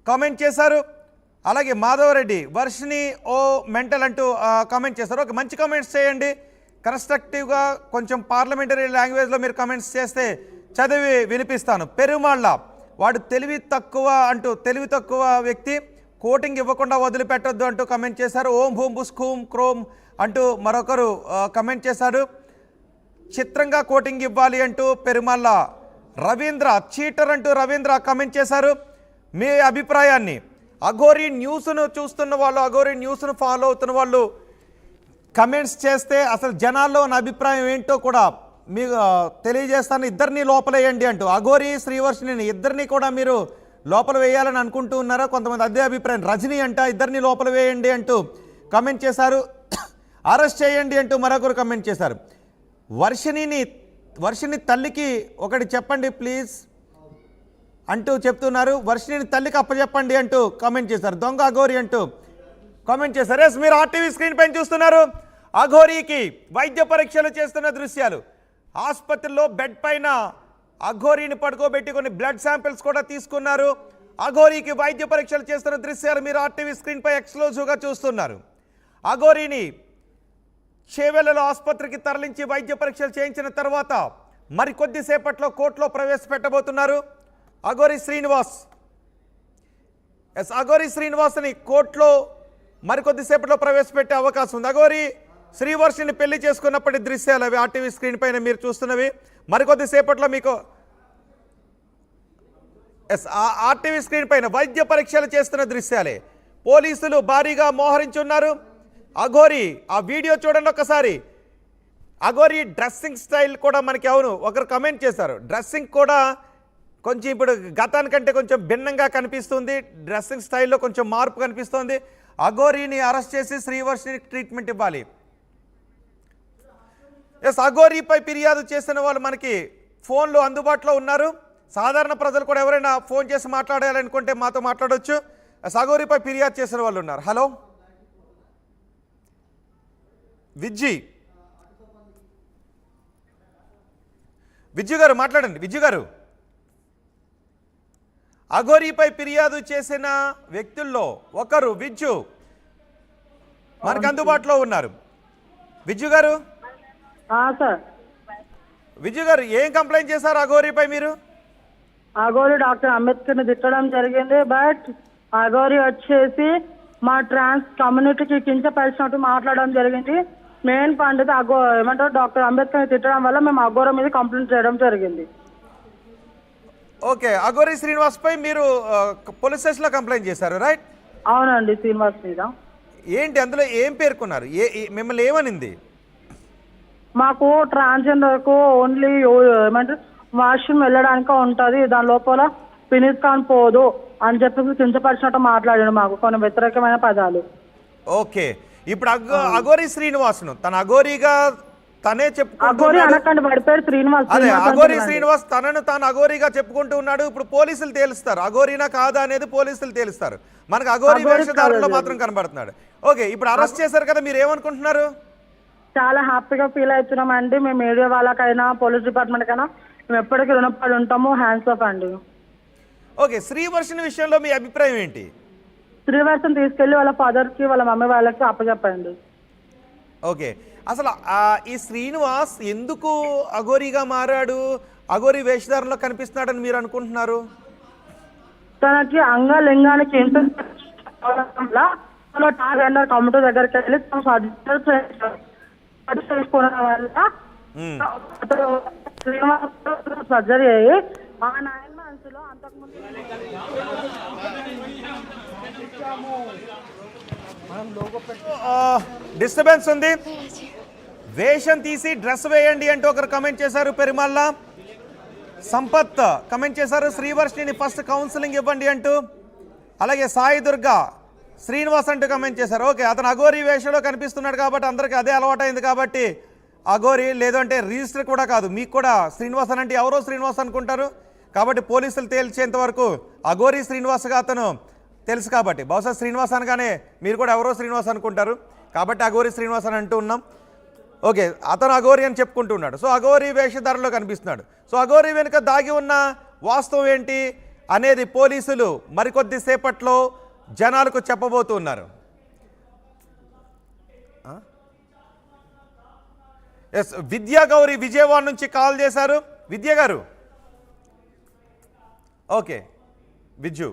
Comment చేశారు. అలాగే మాధవరెడ్డి వర్షిని ఓ mental అంటూ కామెంట్ చేశారు. ఒక మంచి కామెంట్స్ చేయండి, కన్స్ట్రక్టివ్గా కొంచెం పార్లమెంటరీ లాంగ్వేజ్లో మీరు కామెంట్స్ చేస్తే చదివి వినిపిస్తాను. పెరుమాళ్ళ వాడు తెలివి తక్కువ వ్యక్తి, కోటింగ్ ఇవ్వకుండా వదిలిపెట్టొద్దు అంటూ కమెంట్ చేశారు. ఓం భూమ్ బుస్కూమ్ క్రోమ్ అంటూ మరొకరు కమెంట్ చేశారు. చిత్రంగా కోటింగ్ ఇవ్వాలి అంటూ పెరుమాళ్ళ. రవీంద్ర చీటర్ అంటూ రవీంద్ర కమెంట్ చేశారు. మీ అభిప్రాయాన్ని అఘోరీ న్యూస్ను చూస్తున్న వాళ్ళు, అఘోరీ న్యూస్ను ఫాలో అవుతున్న వాళ్ళు కమెంట్స్ చేస్తే అసలు జనాల్లో ఉన్న అభిప్రాయం ఏంటో కూడా మీకు తెలియజేస్తాను. ఇద్దరిని లోపలేయండి అంటూ అఘోరీ శ్రీవర్షిని ఇద్దరిని కూడా మీరు లోపల వేయాలని అనుకుంటూ ఉన్నారా? కొంతమంది అదే అభిప్రాయం. రజనీ అంట ఇద్దరిని లోపల వేయండి అంటూ కమెంట్ చేశారు. అరెస్ట్ చేయండి అంటూ మరొకరు కమెంట్ చేశారు. వర్షిని తల్లికి ఒకటి చెప్పండి ప్లీజ్ అంటూ చెప్తున్నారు. వర్షిని తల్లికి అప్పచెప్పండి అంటూ కామెంట్ చేశారు. దొంగ అఘోరీ అంటూ కామెంట్ చేశారు. ఎస్, మీరు ఆర్టీవీ స్క్రీన్ పైన చూస్తున్నారు. అఘోరీకి వైద్య పరీక్షలు చేస్తున్న దృశ్యాలు. ఆసుపత్రిలో బెడ్ పైన అఘోరీని పడుకోబెట్టి కొన్ని బ్లడ్ శాంపిల్స్ కూడా తీసుకున్నారు. అఘోరీకి వైద్య పరీక్షలు చేస్తున్న దృశ్యాలు మీరు ఆర్టీవీ స్క్రీన్ పై ఎక్స్క్లూజివ్గా చూస్తున్నారు. అఘోరీని చేవెళ్లలో ఆసుపత్రికి తరలించి వైద్య పరీక్షలు చేయించిన తర్వాత మరికొద్దిసేపట్లో కోర్టులో ప్రవేశపెట్టబోతున్నారు అఘోరీ శ్రీనివాస్. అఘోరీ శ్రీనివాస్ని కోర్టులో మరికొద్దిసేపట్లో ప్రవేశపెట్టే అవకాశం ఉంది. అఘోరీ శ్రీవర్షిని పెళ్లి చేసుకున్నప్పటి దృశ్యాలు అవి ఆర్టీవీ స్క్రీన్ పైన మీరు చూస్తున్నవి. మరికొద్దిసేపట్లో మీకు ఆర్టీవీ స్క్రీన్ పైన వైద్య పరీక్షలు చేస్తున్న దృశ్యాలే. పోలీసులు భారీగా మోహరించున్నారు. అఘోరీ ఆ వీడియో చూడండి ఒకసారి. అఘోరీ డ్రెస్సింగ్ స్టైల్ కూడా మనకి ఒకరు కమెంట్ చేశారు. డ్రెస్సింగ్ కూడా కొంచెం ఇప్పుడు గతానికంటే కొంచెం భిన్నంగా కనిపిస్తుంది. డ్రెస్సింగ్ స్టైల్లో కొంచెం మార్పు కనిపిస్తుంది. అఘోరీని అరెస్ట్ చేసి శ్రీవర్షిని ట్రీట్మెంట్ ఇవ్వాలి. ఎస్, అఘోరీపై ఫిర్యాదు చేసిన వాళ్ళు మనకి ఫోన్లు అందుబాటులో ఉన్నారు. సాధారణ ప్రజలు కూడా ఎవరైనా ఫోన్ చేసి మాట్లాడాలనుకుంటే మాతో మాట్లాడవచ్చు. అఘోరీపై ఫిర్యాదు చేసిన వాళ్ళు ఉన్నారు. హలో విజ్జు గారు మాట్లాడండి. విజ్జు గారు, అఘోరీపై ఫిర్యాదు చేసిన వ్యక్తుల్లో ఒకరు విజ్జు మనకు అందుబాటులో ఉన్నారు. విజ్జు గారు, విజ్జు గారు ఏం కంప్లైంట్ చేశారు అఘోరీపై మీరు? అఘోరీ డాక్టర్ అంబేద్కర్ని తిట్టడం జరిగింది. బట్ అఘోరీ వచ్చేసి మా ట్రాన్స్ కమ్యూనిటీకి కించపరిచినట్టు మాట్లాడడం జరిగింది. మెయిన్ పండిత ఏమంటారు డాక్టర్ అంబేద్కర్ని తిట్టడం వల్ల మేము అఘోరీ మీద కంప్లైంట్ చేయడం జరిగింది. ఓకే, అఘోరీ శ్రీనివాస్ పై మీరు పోలీస్ స్టేషన్లో కంప్లైంట్ చేశారు, రైట్? అవునండి, శ్రీనివాస్ మీద. ఏంటి అందులో ఏం పేర్కొన్నారు? మిమ్మల్ని ఏమనింది? మాకు ట్రాన్స్జెండర్కు ఓన్లీ ఏమంటారు వాష్రూమ్ వెళ్ళడానికి ఉంటుంది, దాని లోపల ఫినిష్ కాన్ పోదు అని చెప్పి కించపరిచినట్టు మాట్లాడాడు మాకు కొన్ని వ్యతిరేకమైన పదాలు. ఓకే, ఇప్పుడు అఘోరీ శ్రీనివాస్ను తన అఘోరీగా తనే అఘోరీ శ్రీనివాస్ తనను తాను అఘోరీగా చెప్పుకుంటూ ఉన్నాడు. ఇప్పుడు పోలీసులు తేలుస్తారు అఘోరీనా కాదా అనేది, పోలీసులు తేలుస్తారు. మనకు అఘోరీ వేషధారణలో మాత్రం కనబడుతున్నాడు. ఓకే, ఇప్పుడు అరెస్ట్ చేశారు కదా, మీరు ఏమనుకుంటున్నారు? చాలా హ్యాపీగా ఫీల్ అవుతున్నాం అండి. మేము మీడియా వాళ్ళకైనా పోలీస్ డిపార్ట్మెంట్ కైనా మేము ఎప్పటికీ రుణపడి ఉంటాము. హ్యాండ్స్ ఆఫ్ అండి. ఓకే, శ్రీవర్షిని విషయంలో మీ అభిప్రాయం ఏంటి? శ్రీవర్షిని తీసుకెళ్లి వాళ్ళ ఫాదర్కి వాళ్ళ మమ్మీ వాళ్ళకి అప్పచెప్పండి. ఓకే, అసలు ఈ శ్రీనివాస్ ఎందుకు అఘోరీగా మారాడు, అఘోరీ వేషధారణలో కనిపిస్తున్నాడని మీరు అనుకుంటున్నారు? తనకి అంగలింగానికి కమిటీ దగ్గరికి వెళ్ళి చేసుకోవడం వల్ల శ్రీనివాస్ సర్జరీ అయ్యి మా 9 months లో అంతకుముందు డిస్టర్బెన్స్ ఉంది. వేషం తీసి డ్రెస్ వేయండి అంటూ ఒకరు కమెంట్ చేశారు. పెరుమాళ్ళ సంపత్ కమెంట్ చేశారు. శ్రీవర్షిని ఫస్ట్ కౌన్సిలింగ్ ఇవ్వండి అంటూ. అలాగే సాయి దుర్గా శ్రీనివాస్ అంటూ కమెంట్ చేశారు. ఓకే, అతను అఘోరీ వేషంలో కనిపిస్తున్నాడు కాబట్టి అందరికీ అదే అలవాటైంది కాబట్టి అఘోరీ, లేదంటే రిజిస్టర్ కూడా కాదు, మీకు కూడా శ్రీనివాస్ అంటే ఎవరో శ్రీనివాస్ అనుకుంటారు. కాబట్టి పోలీసులు తేల్చేంత వరకు అఘోరీ శ్రీనివాస్గా అతను తెలుసు కాబట్టి బహుశా శ్రీనివాస్ అనగానే మీరు కూడా ఎవరో శ్రీనివాస్ అనుకుంటారు కాబట్టి అఘోరీ శ్రీనివాస్ అని అంటూ ఉన్నాం. ఓకే, అతను అఘోరీ అని చెప్పుకుంటూ ఉన్నాడు. సో అఘోరీ వేషధారణలో కనిపిస్తున్నాడు. సో అఘోరీ వెనుక దాగి ఉన్న వాస్తవం ఏంటి, అనేది పోలీసులు మరికొద్ది సేపట్లో జనాలకు చెప్పబోతున్నారు. ఎస్, విద్యా గౌరి విజయవాడ నుంచి కాల్ చేశారు. విద్య గారు, ఓకే. విజు,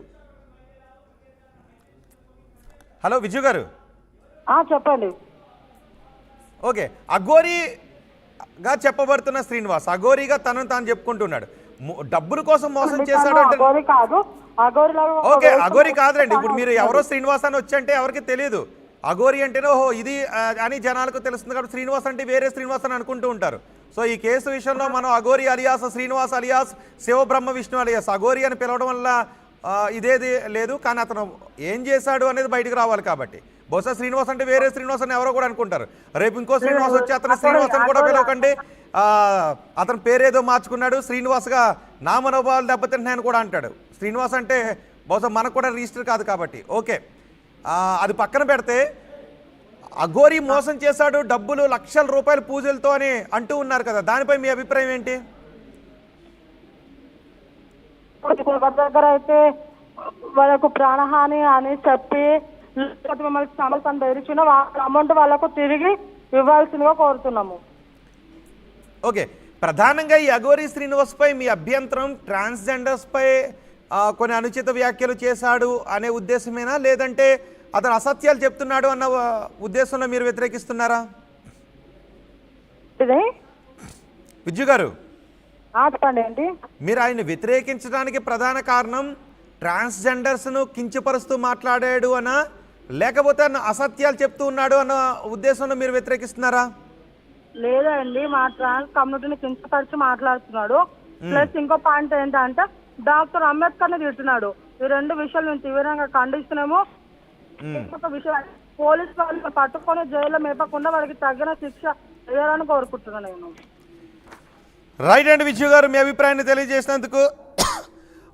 హలో విజు గారు. చెప్పండి. ఓకే, అఘోరీగా చెప్పబడుతున్న శ్రీనివాస్ అఘోరీగా తనను తాను చెప్పుకుంటున్నాడు. డబ్బుల కోసం మోసం చేశాడు అంటే ఓకే, అఘోరీ కాదులేండి. ఇప్పుడు మీరు ఎవరో శ్రీనివాస్ అని వచ్చంటే ఎవరికి తెలియదు. అఘోరీ అంటేనే ఓహో ఇది అని జనాలకు తెలుస్తుంది కాబట్టి శ్రీనివాస్ అంటే వేరే శ్రీనివాస్ అని అనుకుంటూ ఉంటారు. సో ఈ కేసు విషయంలో మనం Aghori alias Srinivas alias Shivabrahma Vishnu alias Aghori అని పిలవడం వల్ల ఇదేది లేదు. కానీ అతను ఏం చేశాడు అనేది బయటకు రావాలి కాబట్టి బహుశా శ్రీనివాస్ అంటే వేరే శ్రీనివాస్ అని ఎవరో కూడా అనుకుంటారు. రేపు ఇంకో శ్రీనివాస్ వచ్చి అతను శ్రీనివాస్ అని కూడా పిలవకండి, అతని పేరేదో మార్చుకున్నాడు, శ్రీనివాస్గా నా మనోభావాలు దెబ్బతింటున్నాయని కూడా అంటాడు. శ్రీనివాస్ అంటే బహుశా మనకు కూడా రిజిస్టర్ కాదు కాబట్టి ఓకే, అది పక్కన పెడితే అఘోరీ మోసం చేశాడు, డబ్బులు లక్షల రూపాయల పూజలతో అని అంటూ ఉన్నారు కదా, దానిపై మీ అభిప్రాయం ఏంటి? దగ్గర అయితే వాళ్ళకు ప్రాణహాని అని చెప్పి మిమ్మల్ని సమస్యను బెదిరించిన అమౌంట్ వాళ్ళకు తిరిగి ఇవ్వాల్సిందిగా కోరుతున్నాము. ఓకే, ప్రధానంగా ఈ అఘోరీ శ్రీనివాస్ పై మీ అభ్యంతరం ట్రాన్స్జెండర్స్ పై కొన్ని అనుచిత వ్యాఖ్యలు చేశాడు అనే ఉద్దేశమేనా, లేదంటే అతను అసత్యాలు చెప్తున్నాడు అన్న ఉద్దేశంలో మీరు వ్యతిరేకిస్తున్నారా? విజయ్ గారు, చెప్పండి. ఏంటి మీరు ఆయన వ్యతిరేకించడానికి ప్రధాన కారణం ట్రాన్స్జెండర్స్ను కించపరుస్తూ మాట్లాడాడు అనా, లేకపోతే అసత్యాలు చెప్తూ ఉన్నాడు అన్న ఉద్దేశంలో మీరు వ్యతిరేకిస్తున్నారా? లేదండి, మా ట్రాన్స్ కమ్యూనిటీని కించపరిచి మాట్లాడుతున్నాడు. ప్లస్ ఇంకో పాయింట్ ఏంటంటే డాక్టర్ అంబేద్కర్ ని తిడుతున్నాడు. ఈ రెండు విషయాలు మేము తీవ్రంగా ఖండిస్తున్నాము. ఇంకొక విషయం, పోలీసు వాళ్ళు పట్టుకొని జైల్లో మేపకుండా వాడికి తగిన శిక్ష వేయాలని కోరుకుంటున్నాను నేను. రైట్ అండి విజయ్ గారు, మీ అభిప్రాయాన్ని తెలియజేసినందుకు.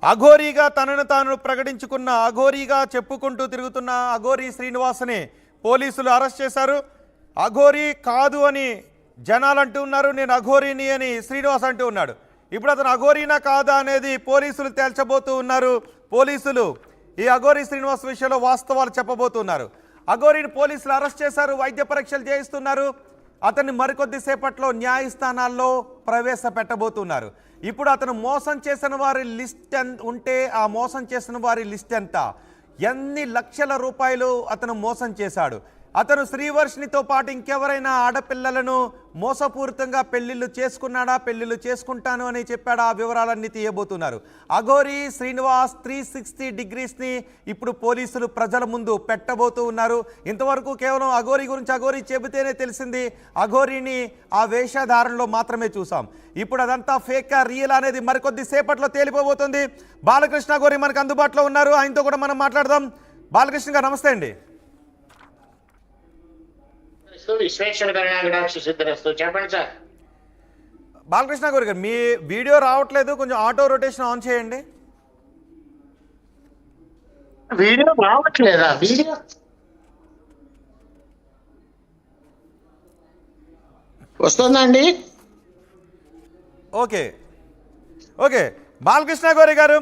అఘోరీగా తనను తాను ప్రకటించుకున్న అఘోరీగా చెప్పుకుంటూ తిరుగుతున్న అఘోరీ శ్రీనివాస్ని పోలీసులు అరెస్ట్ చేశారు. అఘోరీ కాదు అని జనాలు అంటూ ఉన్నారు, నేను అఘోరీని అని శ్రీనివాస్ అంటూ ఉన్నాడు. ఇప్పుడు అతను అఘోరీనా కాదా అనేది పోలీసులు తేల్చబోతూ ఉన్నారు. పోలీసులు ఈ అఘోరీ శ్రీనివాస్ విషయంలో వాస్తవాలు చెప్పబోతున్నారు. అఘోరీని పోలీసులు అరెస్ట్ చేశారు, వైద్య పరీక్షలు చేయిస్తున్నారు. అతన్ని మరికొద్ది సేపట్లో న్యాయస్థానాల్లో ప్రవేశపెట్టబోతున్నారు. ఇప్పుడు అతను మోసం చేసిన వారి లిస్ట్ ఉంటే ఆ మోసం చేసిన వారి లిస్ట్ ఎంత, ఎన్ని లక్షల రూపాయలు అతను మోసం చేశాడు. అతను శ్రీవర్షినితో పాటు ఇంకెవరైనా ఆడపిల్లలను మోసపూరితంగా పెళ్లిళ్ళు చేసుకున్నాడా, పెళ్లిళ్ళు చేసుకుంటాను అని చెప్పాడా, ఆ వివరాలన్నీ తీయబోతున్నారు. అఘోరీ శ్రీనివాస్ 360 డిగ్రీస్ని ఇప్పుడు పోలీసులు ప్రజల ముందు పెట్టబోతూ ఉన్నారు. ఇంతవరకు కేవలం అఘోరీ గురించి అఘోరీ చెబితేనే తెలిసింది, అఘోరీని ఆ వేషధారణలో మాత్రమే చూసాం. ఇప్పుడు అదంతా ఫేకా రియల్ అనేది మరికొద్ది సేపట్లో తేలిపోబోతుంది. బాలకృష్ణ అఘోరీ మనకు అందుబాటులో ఉన్నారు, ఆయనతో కూడా మనం మాట్లాడదాం. బాలకృష్ణ గారు నమస్తే అండి. చెప్పండి సార్. బాలకృష్ణ గారు, మీ వీడియో రావట్లేదు, కొంచెం ఆటో రొటేషన్ ఆన్ చేయండి. వీడియో రావట్లేదా? వీడియో వస్తుందండి. ఓకే ఓకే బాలకృష్ణ గౌరి గారు,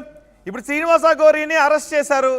ఇప్పుడు శ్రీనివాస గౌరీని అరెస్ట్ చేశారు.